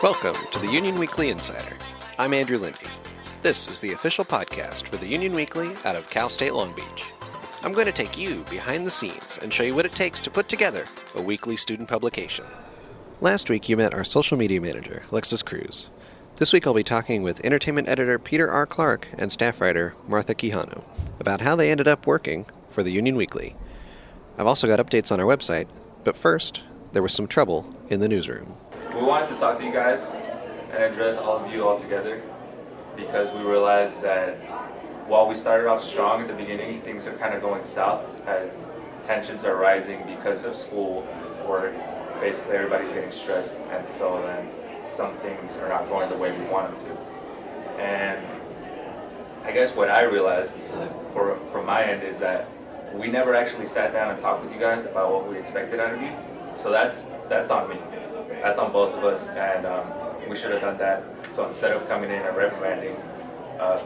Welcome to the Union Weekly Insider. I'm Andrew Lindy. This is the official podcast for the Union Weekly out of Cal State Long Beach. I'm going to take you behind the scenes and show you what it takes to put together a weekly student publication. Last week you met our social media manager, Alexis Cruz. This week I'll be talking with entertainment editor Peter R. Clark and staff writer Martha Quijano about how they ended up working for the Union Weekly. I've also got updates on our website, but first, there was some trouble in the newsroom. We wanted to talk to you guys and address all of you all together because we realized that while we started off strong at the beginning, things are kind of going south as tensions are rising because of school, work. Basically everybody's getting stressed, and so then some things are not going the way we want them to. And I guess what I realized from my end is that we never actually sat down and talked with you guys about what we expected out of you. So that's on me. That's on both of us, and we should have done that. So instead of coming in and reprimanding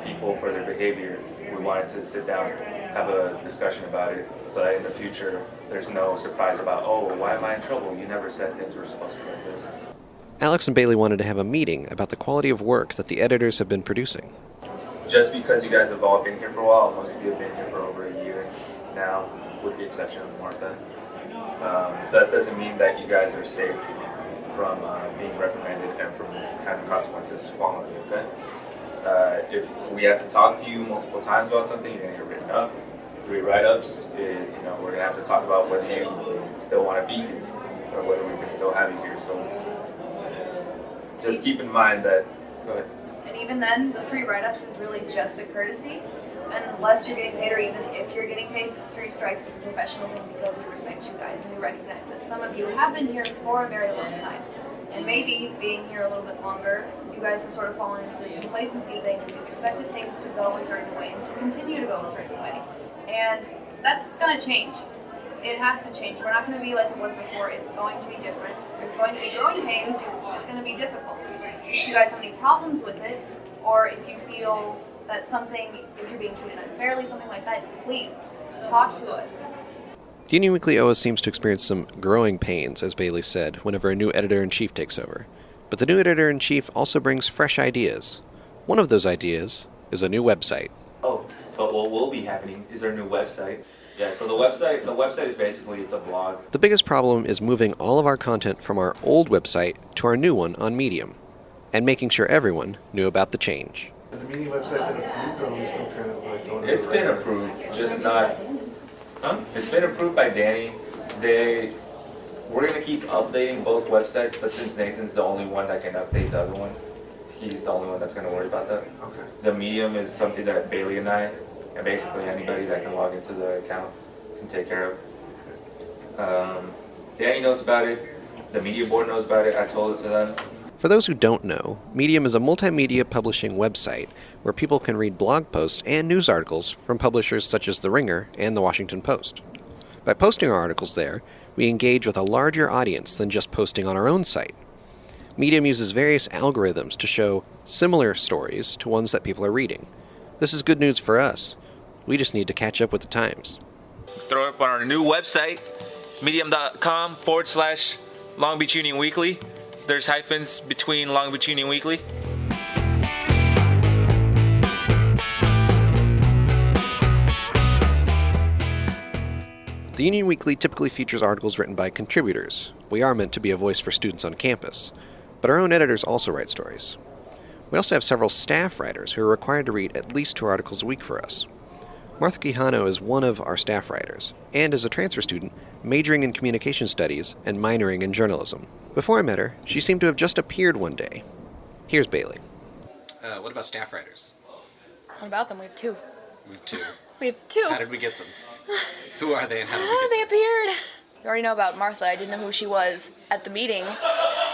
people for their behavior, we wanted to sit down, have a discussion about it, so that in the future there's no surprise about, oh, why am I in trouble? You never said things were supposed to be like this. Alex and Bailey wanted to have a meeting about the quality of work that the editors have been producing. Just because you guys have all been here for a while, most of you have been here for over a year now, with the exception of Martha. That doesn't mean that you guys are safe from being reprimanded and from having consequences following you, okay? If we have to talk to you multiple times about something, you're gonna get written up. 3 write-ups is, we're gonna have to talk about whether you still wanna be here or whether we can still have you here. So just keep in mind that, go ahead. And even then, the 3 write-ups is really just a courtesy. Unless you're getting paid, or even if you're getting paid, the 3 strikes is a professional thing because we respect you guys and we recognize that some of you have been here for a very long time. And maybe being here a little bit longer, you guys have sort of fallen into this complacency thing and you've expected things to go a certain way and to continue to go a certain way. And that's gonna change. It has to change. We're not gonna be like it was before. It's going to be different. There's going to be growing pains. It's gonna be difficult. If you guys have any problems with it, or if you feel that something, if you're being treated unfairly, something like that, please talk to us. The Union Weekly always seems to experience some growing pains, as Bailey said, whenever a new editor-in-chief takes over. But the new editor-in-chief also brings fresh ideas. One of those ideas is a new website. Oh, but what will be happening is our new website. Yeah, so the website is basically, it's a blog. The biggest problem is moving all of our content from our old website to our new one on Medium, and making sure everyone knew about the change. Has the Medium website been approved, or are we still kind of like going? It's been approved, just not. It's been approved by Danny. We're gonna keep updating both websites, but since Nathan's the only one that can update the other one, he's the only one that's gonna worry about that. Okay. The Medium is something that Bailey and I, and basically anybody that can log into the account, can take care of. Danny knows about it. The media board knows about it. I told it to them. For those who don't know, Medium is a multimedia publishing website where people can read blog posts and news articles from publishers such as The Ringer and The Washington Post. By posting our articles there, we engage with a larger audience than just posting on our own site. Medium uses various algorithms to show similar stories to ones that people are reading. This is good news for us. We just need to catch up with the times. Throw it up on our new website, medium.com/Long Beach Union Weekly. There's hyphens between Long Beach Union Weekly. The Union Weekly typically features articles written by contributors. We are meant to be a voice for students on campus, but our own editors also write stories. We also have several staff writers who are required to read at least 2 articles a week for us. Martha Quijano is one of our staff writers, and is a transfer student majoring in communication studies and minoring in journalism. Before I met her, she seemed to have just appeared one day. Here's Bailey. What about staff writers? What about them? We have 2. We have 2. We have 2. How did we get them? Who are they and how did we get them? They appeared. You already know about Martha. I didn't know who she was at the meeting.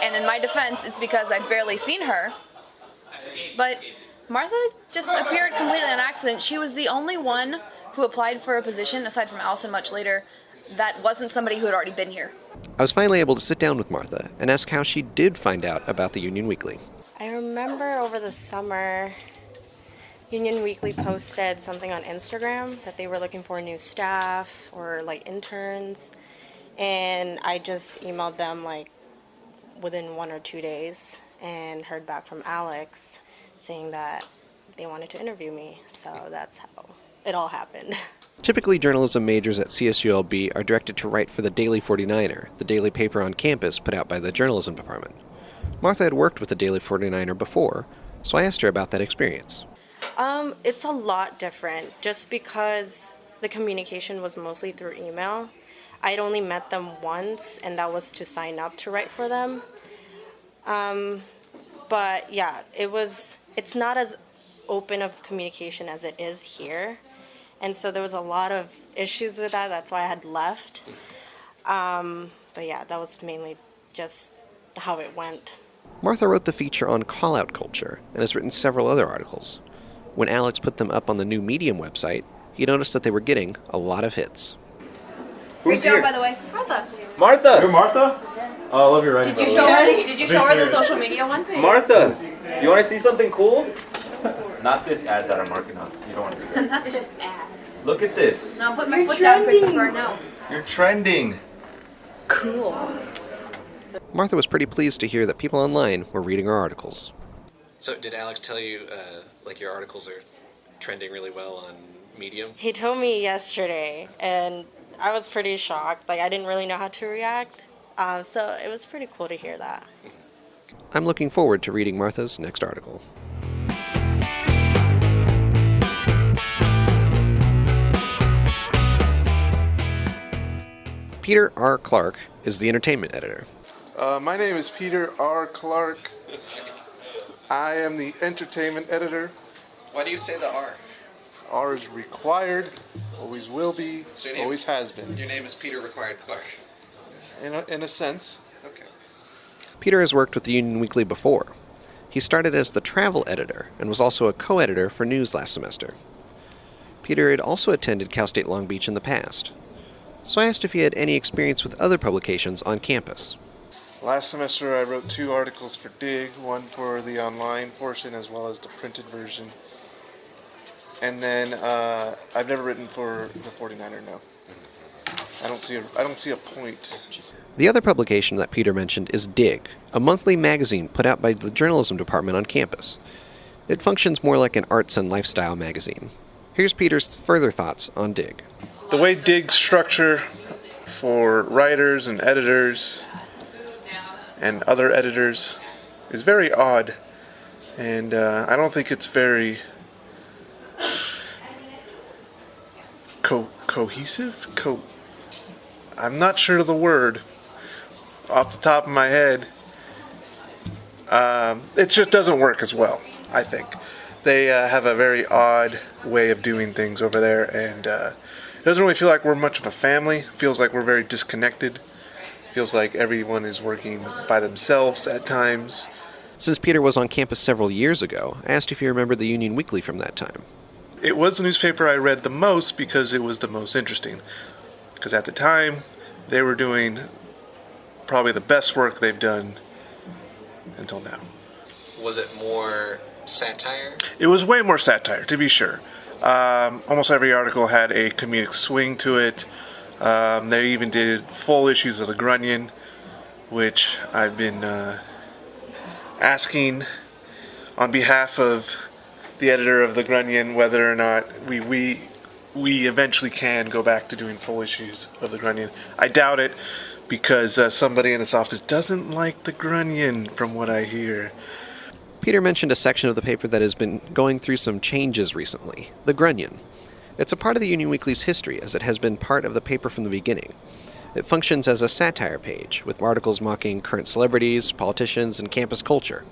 And in my defense, it's because I've barely seen her. But Martha just appeared completely on accident. She was the only one who applied for a position, aside from Allison much later, that wasn't somebody who had already been here. I was finally able to sit down with Martha and ask how she did find out about the Union Weekly. I remember over the summer, Union Weekly posted something on Instagram that they were looking for new staff or like interns, and I just emailed them like within 1 or 2 days and heard back from Alex saying that they wanted to interview me. So that's how it all happened. Typically, journalism majors at CSULB are directed to write for the Daily 49er, the daily paper on campus put out by the journalism department. Martha had worked with the Daily 49er before, so I asked her about that experience. It's a lot different just because the communication was mostly through email. I'd only met them once, and that was to sign up to write for them. But yeah, it's not as open of communication as it is here. And so there was a lot of issues with that. That's why I had left. But yeah, that was mainly just how it went. Martha wrote the feature on call-out culture and has written several other articles. When Alex put them up on the new Medium website, he noticed that they were getting a lot of hits. Great job, by the way. It's Martha. Martha! You're Martha? Oh, I love your writing. Did you show her the social media one? Martha! You want to see something cool? Not this ad that I'm working on. You don't want to see that. Not this ad. Look at this. No, put my foot down, Christopher. No. You're trending. Cool. Martha was pretty pleased to hear that people online were reading her articles. So did Alex tell you, your articles are trending really well on Medium? He told me yesterday, and I was pretty shocked. I didn't really know how to react. So it was pretty cool to hear that. I'm looking forward to reading Martha's next article. Peter R. Clark is the entertainment editor. My name is Peter R. Clark. I am the entertainment editor. Why do you say the R? R is required, always will be, So your name- always has been. Your name is Peter Required Clark. In a sense. Okay. Peter has worked with the Union Weekly before. He started as the travel editor and was also a co-editor for news last semester. Peter had also attended Cal State Long Beach in the past. So I asked if he had any experience with other publications on campus. Last semester I wrote 2 articles for Dig, one for the online portion as well as the printed version. And then I've never written for the 49er, no. I don't see a point. The other publication that Peter mentioned is Dig, a monthly magazine put out by the journalism department on campus. It functions more like an arts and lifestyle magazine. Here's Peter's further thoughts on Dig. The way Dig's structure for writers and editors and other editors is very odd, and I don't think it's very cohesive? I'm not sure of the word off the top of my head. It just doesn't work as well, I think. They have a very odd way of doing things over there, and it doesn't really feel like we're much of a family. It feels like we're very disconnected. It feels like everyone is working by themselves at times. Since Peter was on campus several years ago, I asked if he remembered the Union Weekly from that time. It was the newspaper I read the most because it was the most interesting. Because at the time, they were doing probably the best work they've done until now. Was it more satire? It was way more satire, to be sure. Almost every article had a comedic swing to it. They even did full issues of the Grunion, which I've been asking on behalf of the editor of the Grunion whether or not we eventually can go back to doing full issues of the Grunion. I doubt it, because somebody in this office doesn't like the Grunion, from what I hear. Peter mentioned a section of the paper that has been going through some changes recently, the Grunion. It's a part of the Union Weekly's history, as it has been part of the paper from the beginning. It functions as a satire page, with articles mocking current celebrities, politicians, and campus culture.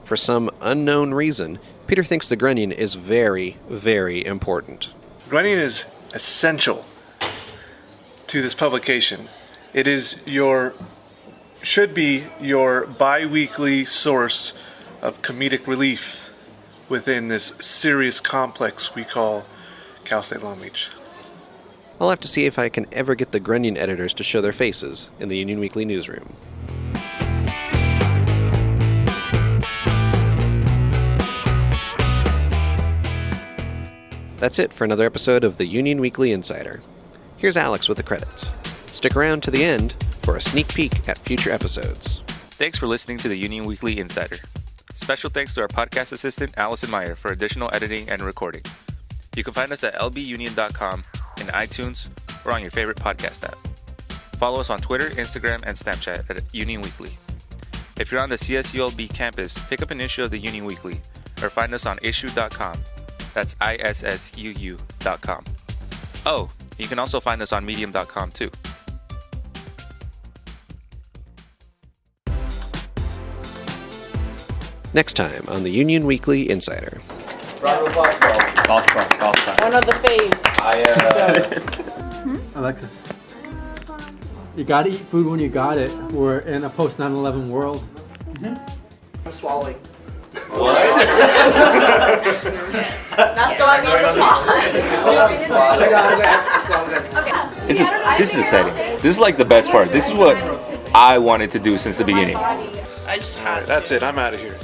For some unknown reason, Peter thinks the Grunion is very, very important. Grunion is essential to this publication. It is should be your bi-weekly source of comedic relief within this serious complex we call Cal State Long Beach. I'll have to see if I can ever get the Grunion editors to show their faces in the Union Weekly newsroom. That's it for another episode of the Union Weekly Insider. Here's Alex with the credits. Stick around to the end for a sneak peek at future episodes. Thanks for listening to the Union Weekly Insider. Special thanks to our podcast assistant, Allison Meyer, for additional editing and recording. You can find us at lbunion.com, in iTunes, or on your favorite podcast app. Follow us on Twitter, Instagram, and Snapchat at Union Weekly. If you're on the CSULB campus, pick up an issue of the Union Weekly, or find us on issuu.com. That's ISSUU.com. Oh, you can also find us on medium.com too. Next time on the Union Weekly Insider. Round of applause for all of you. Golf clap. One of the faves. Alexa, you gotta eat food when you got it. We're in a post 9/11 world. I'm swallowing. That's going on the This is exciting. This is like the best part. This is what I wanted to do since the beginning. I just All right, that's it. I'm out of here.